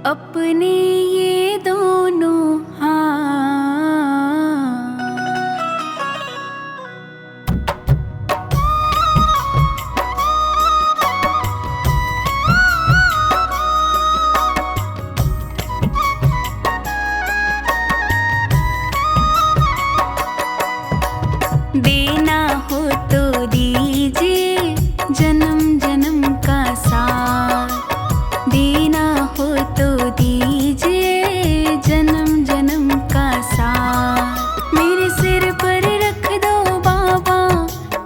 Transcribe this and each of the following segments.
अपने ये दोनों हाथ देना हो तो दीजिए जन्म जन्म का साथ, देना हो तो दीजिए जन्म जन्म का साथ। मेरे सिर पर रख दो बाबा,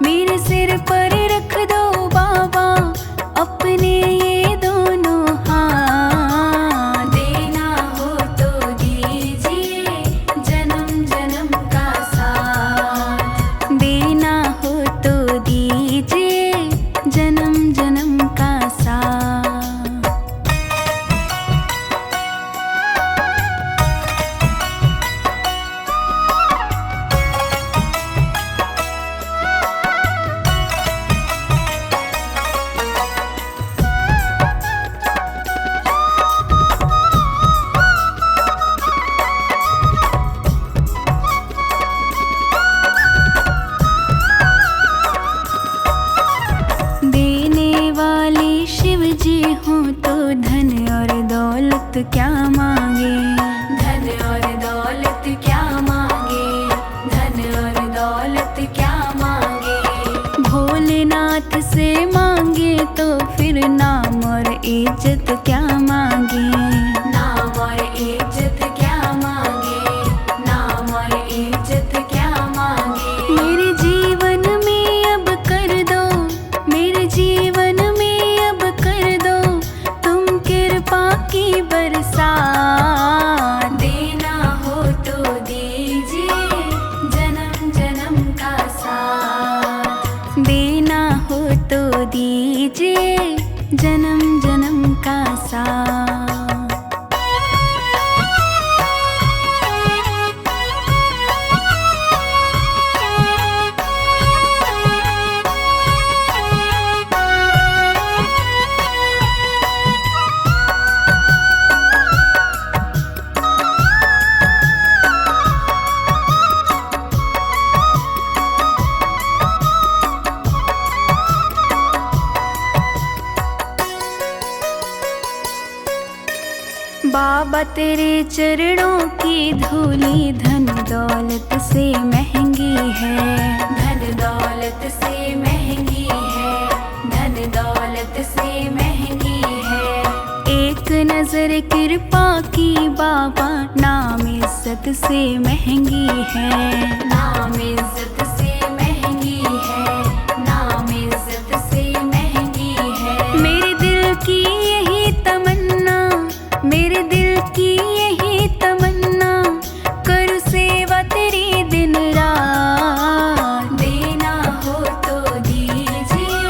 मेरे सिर पर रख दो बाबा अपने ये दोनों हाथ। देना हो तो दीजिए जन्म जन्म का साथ, देना हो तो दीजिए जन्म जन्म का साथ। देने वाले शिव जी हों तो धन और दौलत क्या मांगे, धन और दौलत क्या मांगे, धन और दौलत क्या मांगे। भोलेनाथ से मांगे तो फिर नाम और इज्जत क्या मांगे, नाम और इज्जत क्या मांगे, नाम और इज्जत क्या मांगे। मेरे जीवन में अब कर दो, मेरे जीवन में अब कर दो तुम कृपा की बरसात। देना हो तो दीजिए जन्म जन्म का साथ, देना हो तो दीजिए जन्म जन्म का साथ। बाबा तेरे चरणों की धूली धन दौलत से महंगी है, धन दौलत से महंगी है, धन दौलत से महंगी है। एक नजर कृपा की बाबा नाम इज्जत से महंगी है, नाम इज्जत से महंगी है, नाम इज्जत से महंगी है। मेरे दिल की यही तमन्ना, मेरे दिल की यही तमन्ना करूँ सेवा तेरी दिन रात। देना हो तो दीजिए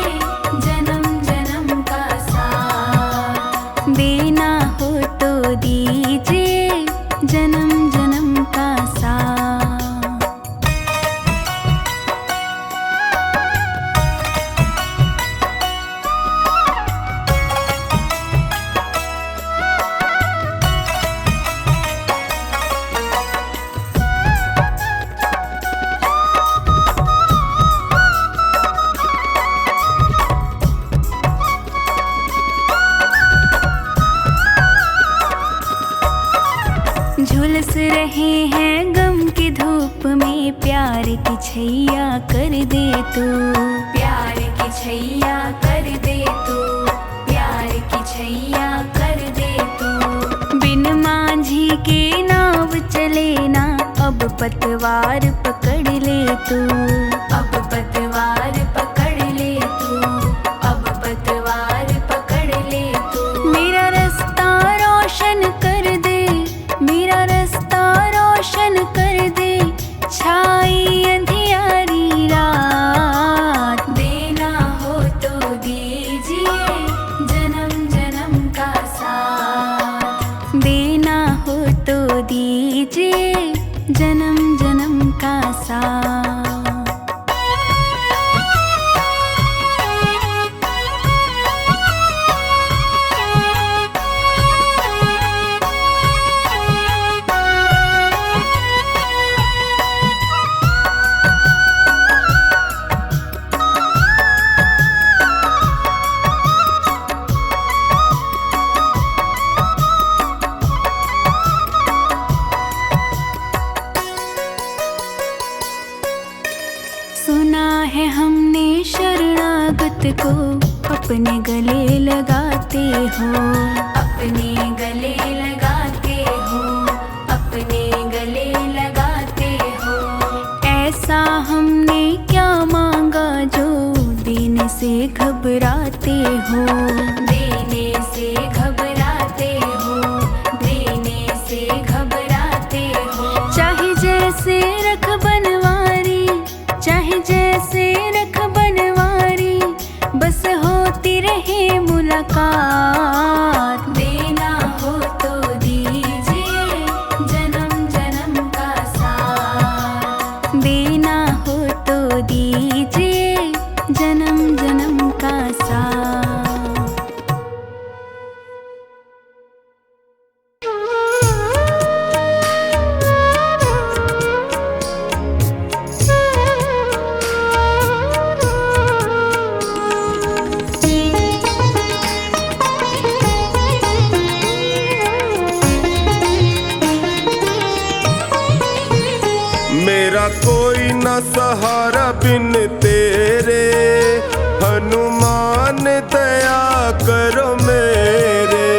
जन्म जन्म का साथ, देना हो तो दीजिए जन्म जन्म का साथ। झुलस रहे हैं गम की धूप में, प्यार की छैया कर दे तू, प्यार की छैया कर दे तू, प्यार की छैया कर दे तू। बिन मांझी के नाव चले ना, अब पतवार पकड़ ले तू, अब पतवार पकड़ ले तू, अब पतवार पकड़ ले तू। मेरा रास्ता रोशन कर दे, मेरा रास्ता रोशन कर दे, छाई अंधियारी रात। देना हो तो दीजिए जन्म जन्म का साथ, देना हो तो दीजिए जन्म जन्म का साथ। हो, अपने गले लगाते हो, अपने गले लगाते हो। ऐसा हमने क्या मांगा जो देने से घबराते हो, देने से घबराते हो, देने से घबराते हो। चाहे जैसे रख बनवारी, चाहे जैसे रख बनवारी, बस होती रहे मुलाकात। देना हो तो दीजिए जन्म जन्म का साथ, देना हो तो दीजिए जन्म जन्म का साथ। मेरा कोई न सहारा बिन तेरे, हनुमान दया करो मेरे।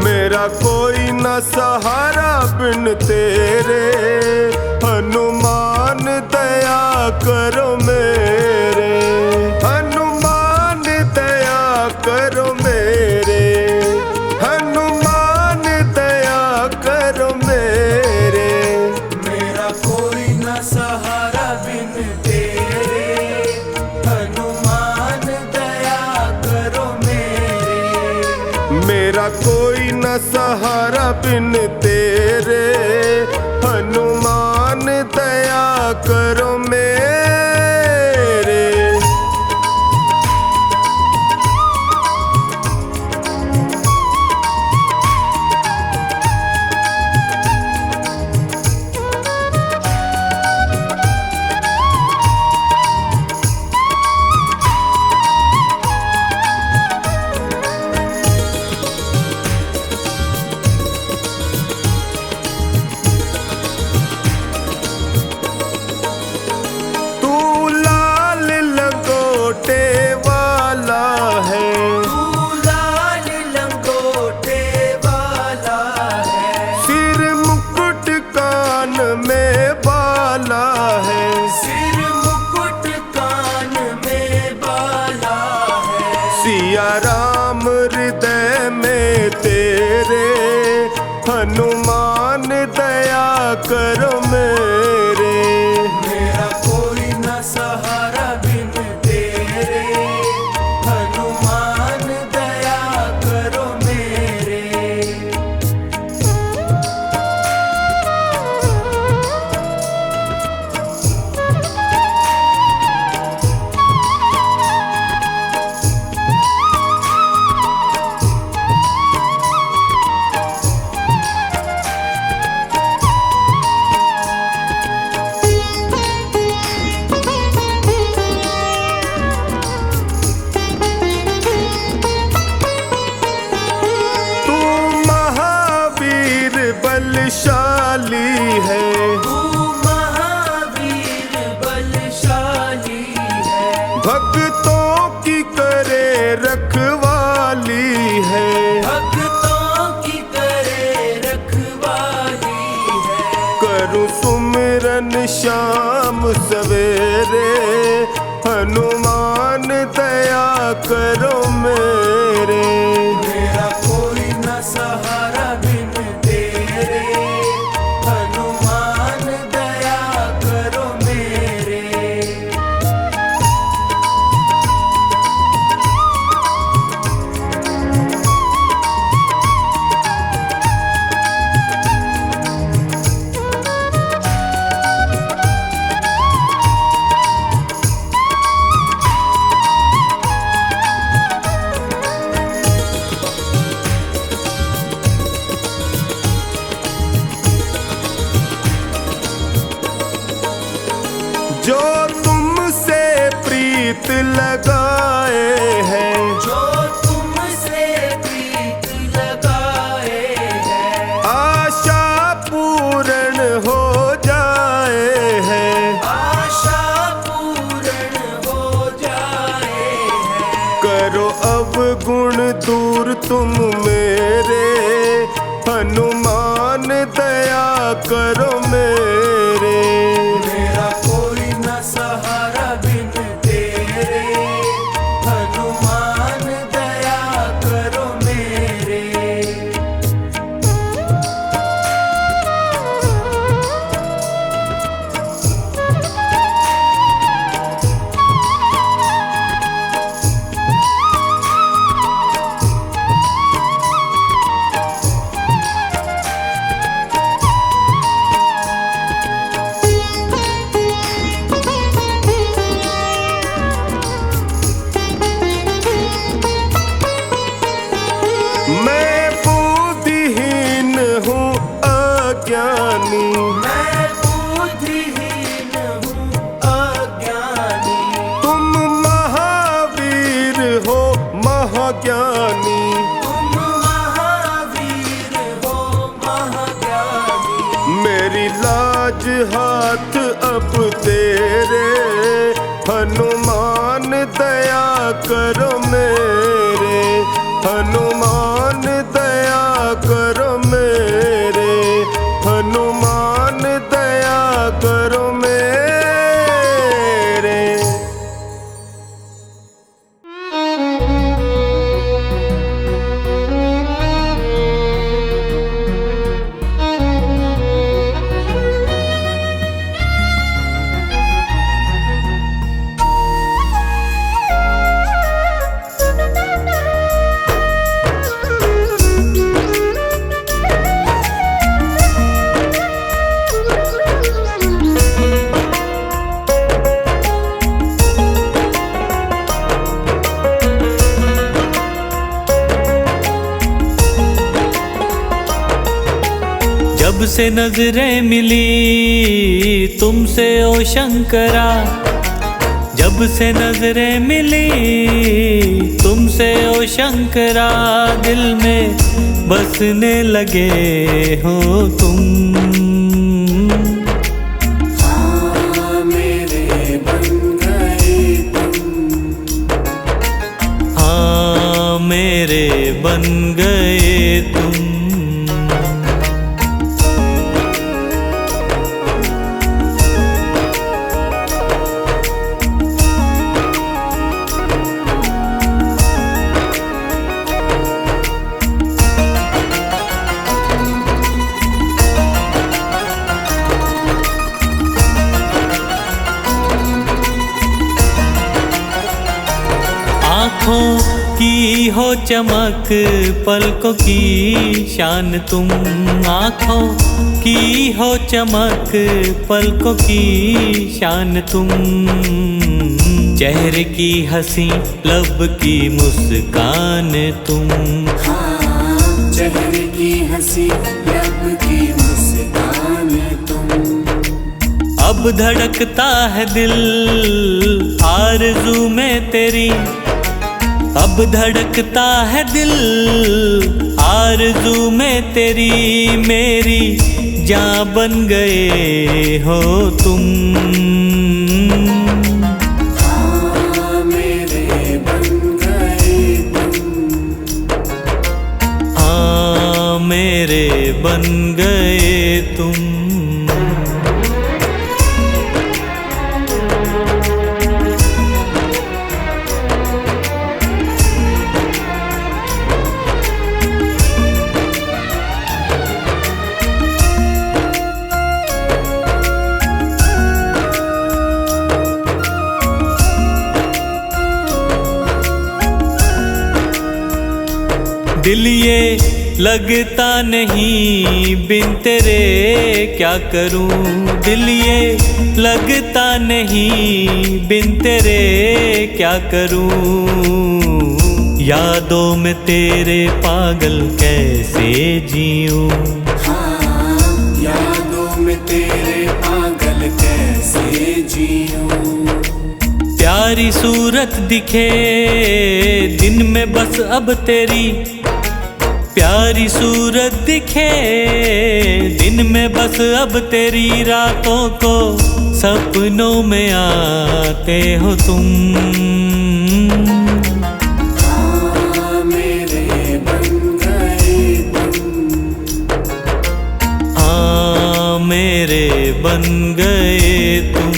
मेरा कोई न सहारा बिन तेरे, हनुमान दया करो मेरे। हनुमान दया करो मेरे, हनुमान दया करो मेरे। मेरा कोई न सहारा बिन तेरे, हनुमान दया करो मेरे। मेरा कोई न सहारा बिन तेरे, हनुमान दया करो मेरे। सिया राम हृदय में तेरे, हनुमान दया करो मेरे। मेरा कोई न सहारा बिन तेरे, हनुमान दया करो मेरे। बलशाली है, तू महावीर बलशाली है। भक्तों की करे रखवाली है, भक्तों की करे रखवाली है। करूं सुमिरन शाम सवेरे, हनुमान दया करो मेरे। मेरा कोई न सहारा बिन तेरे, हनुमान दया करो मेरे। तुम मेरे, हनुमान दया करो मेरे। मेरा कोई न सहारा बिन तेरे, हनुमान दया करो मेरे। मैं बुद्धिहीन हूँ अज्ञानी, मैं बुद्धिहीन हूँ अज्ञानी। तुम महावीर हो महाज्ञानी, तुम महावीर हो महाज्ञानी। मेरी लाज हाथ अब तेरे, हनुमान दया करो मेरे, हनुमान दया करो मेरे, हनुमान दया करो मेरे। जब से नजरें मिली तुमसे ओ शंकरा, जब से नजरें मिली तुमसे ओ शंकरा, दिल में बसने लगे हो तुम। हाँ मेरे बन गए तुम, हाँ मेरे बन गए तुम। आँखों की हो चमक पलकों की शान तुम, आँखों की हो चमक पलकों की शान तुम। चेहरे की हंसी लब की मुस्कान तुम, हाँ चेहरे की हंसी लब की मुस्कान तुम। अब धड़कता है दिल आरज़ू में तेरी, अब धड़कता है दिल आरज़ू में तेरी। मेरी जान बन गए हो तुम, हाँ मेरे बन गए तुम, हाँ मेरे बन गए तुम। दिल ये लगता नहीं बिन तेरे क्या करूं, दिल ये लगता नहीं बिन तेरे क्या करूं। यादों में तेरे पागल कैसे जीऊं, हाँ यादों में तेरे पागल कैसे जीऊं। प्यारी सूरत दिखे दिन में बस अब तेरी, प्यारी सूरत दिखे दिन में बस अब तेरी। रातों को सपनों में आते हो तुम, हाँ मेरे बन बन गए तुम।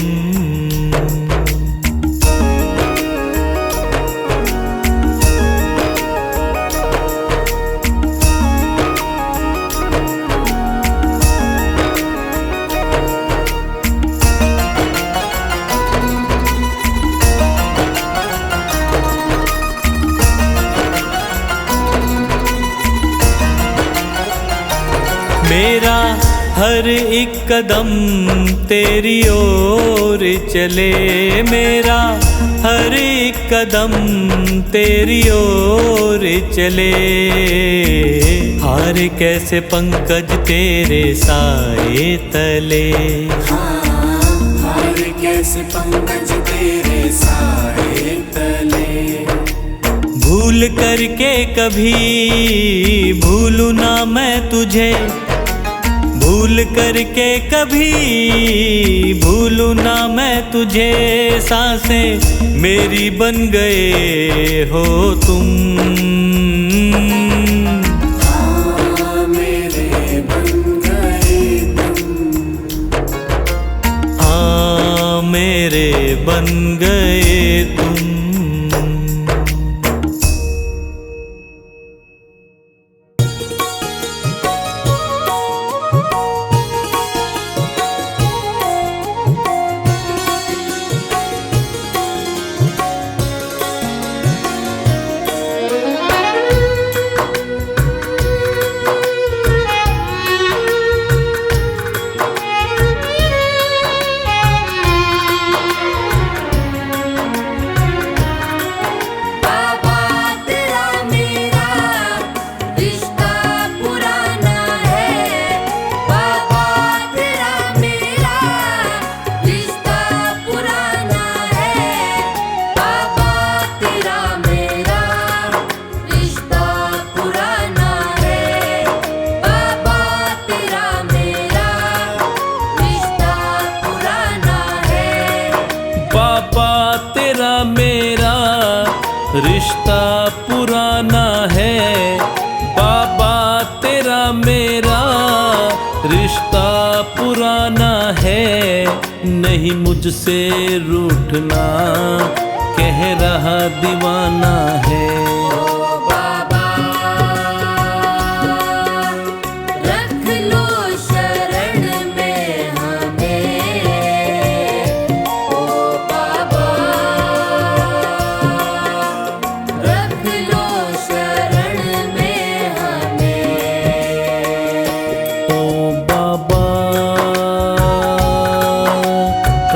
मेरा हर एक कदम तेरी ओर चले, मेरा हर एक कदम तेरी ओर चले। हार कैसे पंकज तेरे साए तले, हार कैसे पंकज तेरे साए तले। भूल करके कभी भूलूं ना मैं तुझे, भूल करके कभी भूलूं ना मैं तुझे। सांसें मेरी बन गए हो तुम, हाँ मेरे बन गए तुम। हाँ मेरे बन गए तुम। रिश्ता पुराना है बाबा, तेरा मेरा रिश्ता पुराना है। नहीं मुझसे रूठना कह रहा दीवाना है।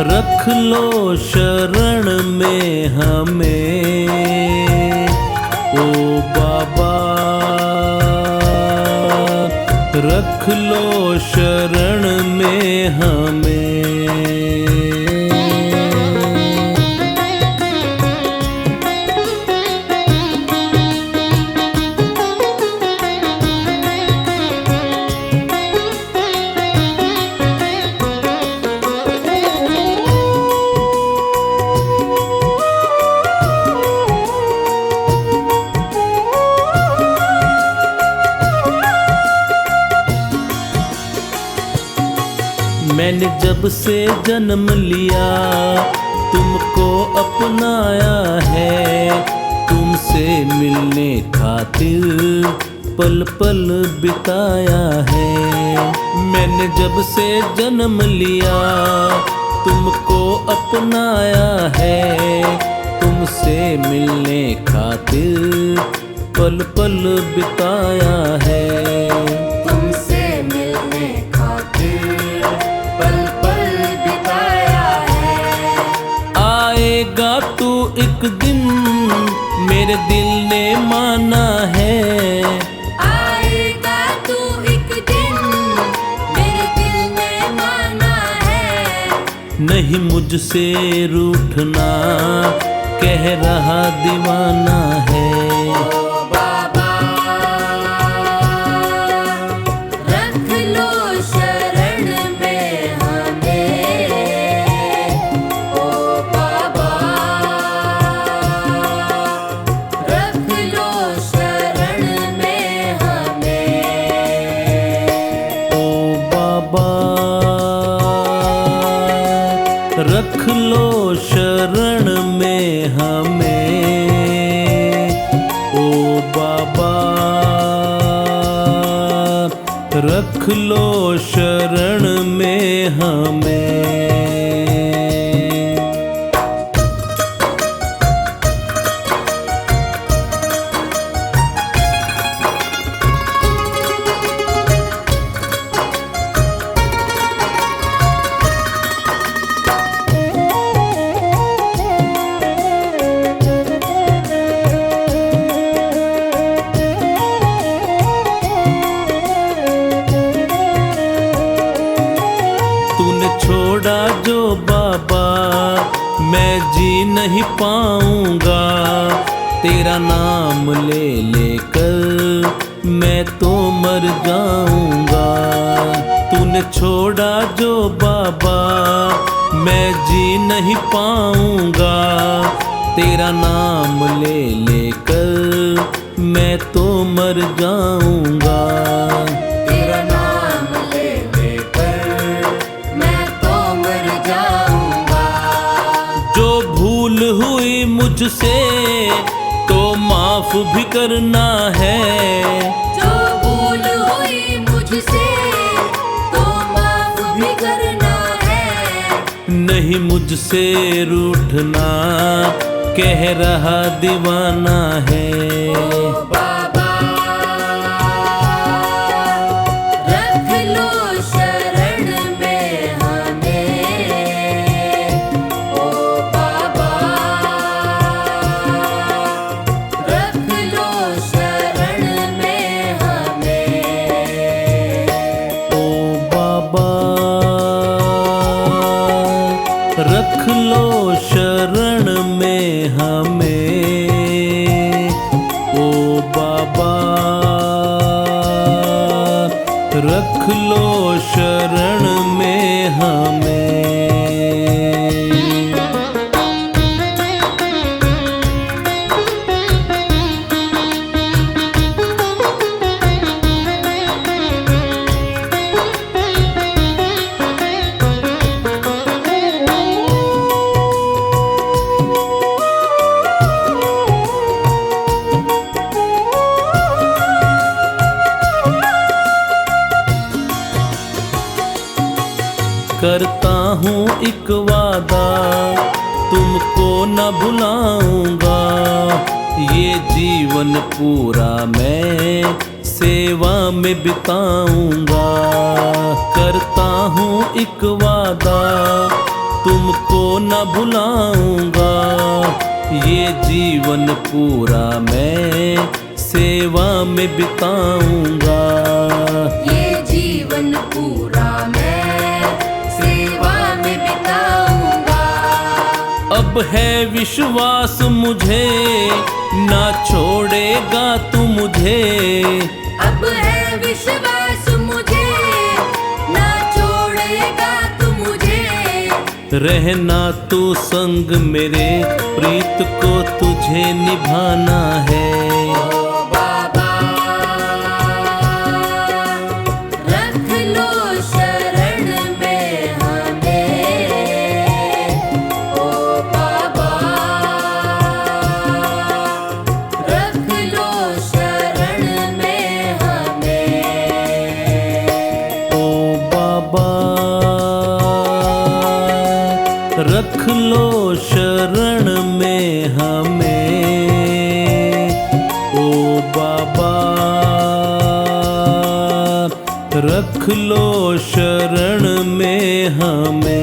रख लो शरण में हमें, ओ बाबा रख लो शरण में हमें। मैंने जब से जन्म लिया तुमको अपनाया है, तुमसे मिलने खातिर पल पल बिताया है। मैंने जब से जन्म लिया तुमको अपनाया है, तुमसे मिलने खातिर पल पल बिताया है। आएगा तू एक दिन मेरे दिल ने माना है, आएगा तू एक दिन मेरे दिल ने माना है। नहीं मुझसे रूठना कह रहा दीवाना है। रख लो शरण में हमें ओ बाबा, रख लो शरण में हमें। छोड़ा जो बाबा मैं जी नहीं पाऊंगा, तेरा नाम ले लेकर मैं तो मर जाऊंगा। तूने छोड़ा जो बाबा मैं जी नहीं पाऊंगा, तेरा नाम ले लेकर मैं तो मर जाऊंगा। तेरा नाम ले लेकर मैं तो मर जाऊंगा। जो भूल हुई मुझसे तो माफ भी करना है, जो भूल हुई मुझसे तो माफ भी करना है। नहीं मुझसे रूठना कह रहा दीवाना है। ओ बाबा रख लो शरण में हमें, ओ बाबा रख लो शरण में हमें। ओ बाबा रख लो शरण में हमें, ओ बाबा रख लो शरण में हमें। करता हूँ एक वादा तुमको न भुलाऊंगा, ये जीवन पूरा मैं सेवा में बिताऊंगा। करता हूँ एक वादा तुमको न भुलाऊंगा, ये जीवन पूरा मैं सेवा में बिताऊंगा। ये जीवन पूरा मैं सेवा में बिताऊंगा। अब है विश्वास मुझे ना छोड़ेगा तू मुझे, अब है विश्वास मुझे ना छोड़ेगा तू मुझे। रहना तू संग मेरे प्रीत को तुझे निभाना है। ओ बाबा रख लो शरण में हमें, ओ बाबा रख लो शरण में हमें। ओ बाबा रख लो शरण में हमें, ओ बाबा रख लो शरण में हमें।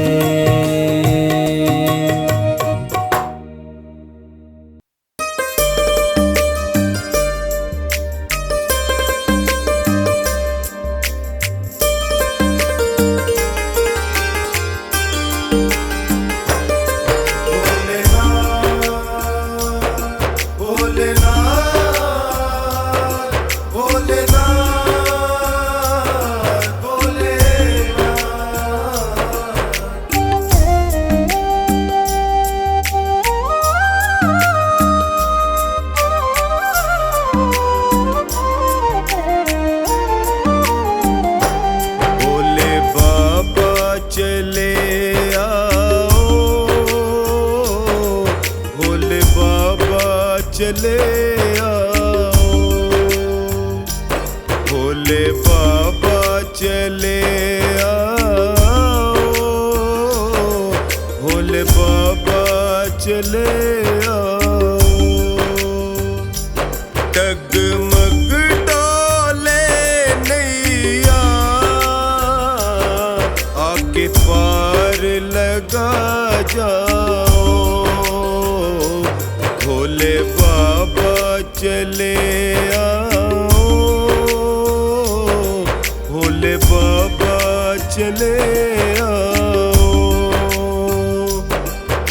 चले आओ, भोले बाबा चले आओ, भोले बाबा चले आओ। डगमग डोले नैया आके पार लगा जाओ, भोले बाबा चले आओ, भोले बाबा चले आओ,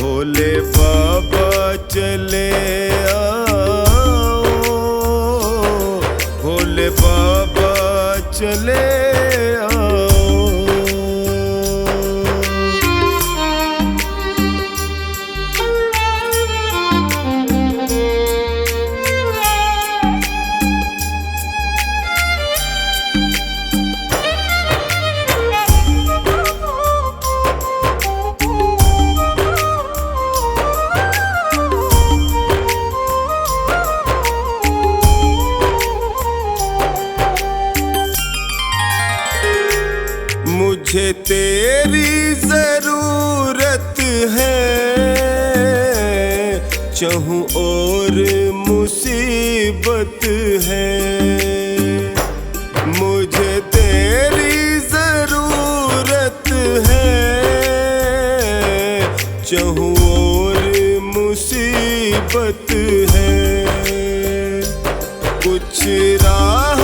भोले बाबा चले आओ, भोले बाबा चले आओ। मुझे तेरी जरूरत है, चाहूं और मुसीबत है। मुझे तेरी जरूरत है, चाहूं और मुसीबत है। कुछ राह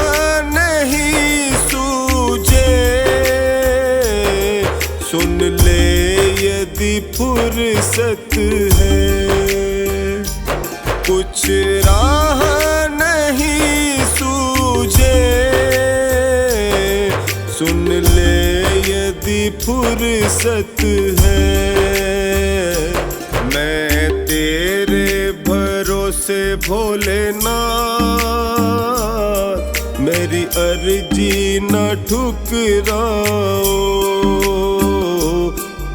नहीं सूझे, सुन ले यदि फुर्सत है। कुछ राह नहीं सूझे, सुन ले यदि फुर्सत है। मैं तेरे भरोसे भोलेनाथ, मेरी अर्जी न ठुकराओ,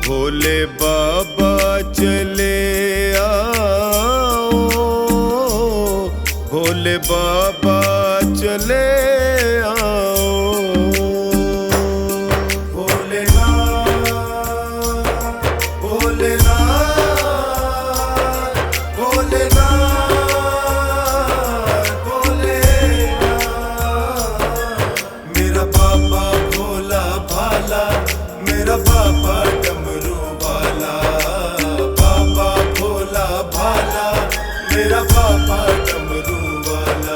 भोले बाबा चले आओ, भोले बाबा चले आओ। भोलेनाथ भोलेनाथ भोलेनाथ भोलेनाथ, मेरा बाबा भोला भाला, मेरा बाबा डमरू वाला, बाबा भोला भाला, मेरा बाबा डमरू वाला।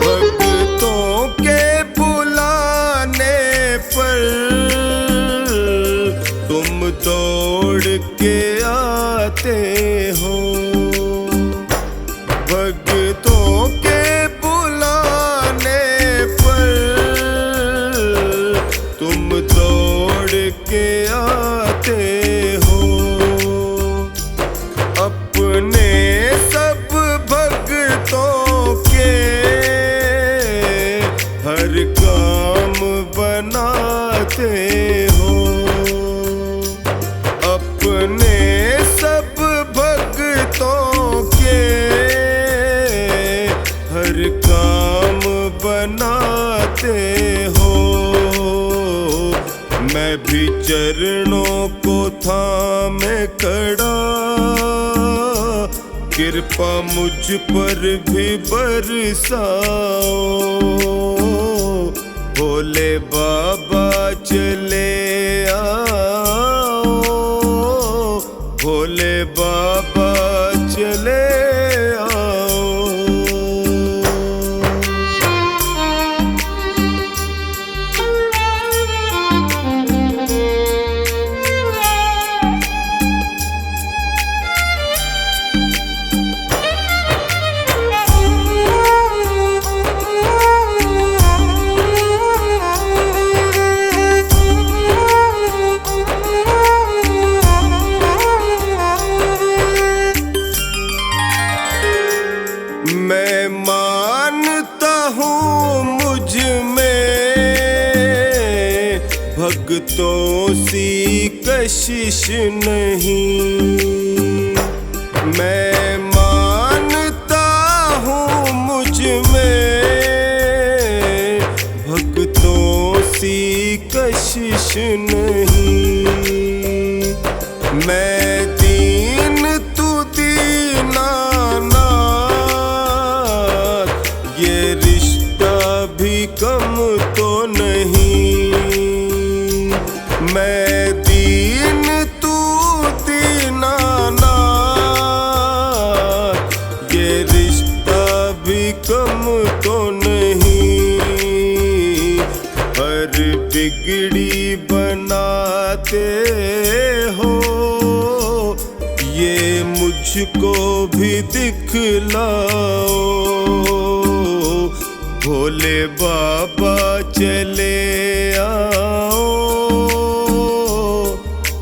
भक्तों के बुलाने पर तुम दौड़ के आते हो, भक्तों के बुलाने पर तुम दौड़ के आते हो। अपने सब भक्तों के हर काम बनाते हो, अपने सब भक्तों के हर काम बनाते हो। मैं भी चरणों को थामे खड़ा, कृपा मुझ पर भी बरसाओ, भोले बाबा चले आओ, भोले बाबा चले आओ। भक्तों सी कशिश नहीं। मैं मानता हूँ मुझ में भक्तों सी कशिश नहीं। मैं दीन तू दीनानाथ, ये रिश्ता भी कम तो नहीं। मैं दीन तू दीनानाथ, ये रिश्ता भी कम तो नहीं। हर बिगड़ी बनाते हो ये मुझको भी दिखलाओ। भोले बाबा चले आओ,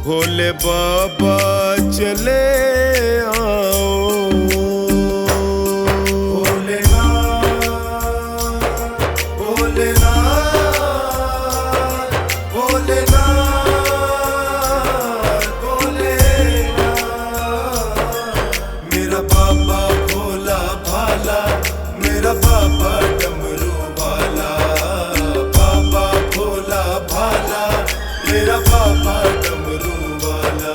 भोले बाबा चले आओ। भोलेनाथ भोलेनाथ भोलेनाथ भोलेनाथ। मेरा बाबा भोला भाला, मेरा बाबा डमरू वाला। बाबा भोला भाला, मेरा बाबा डमरू वाला।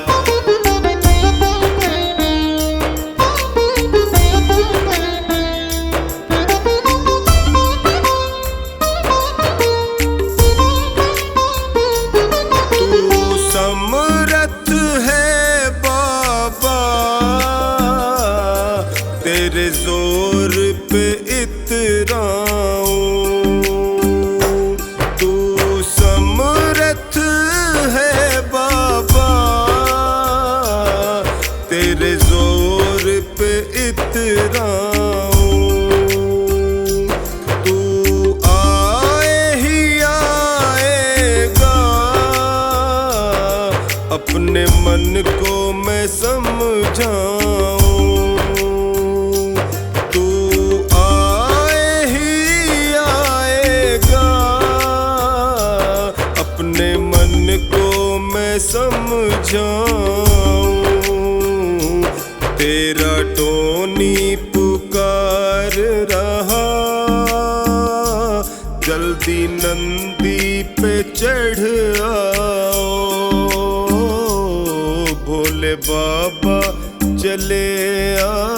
तू समर्थ है बाबा, तेरे जोर पे इतराऊं। तू समर्थ है बाबा, तेरे जोर पे इतराऊं। तू आए ही आएगा, अपने मन को मैं समझाऊं। तू आए ही आएगा, अपने मन को मैं समझाऊं। तेरा टोनी पुकार रहा, जल्दी नंदी पे चढ़ आओ। भोले बाबा चले आओ।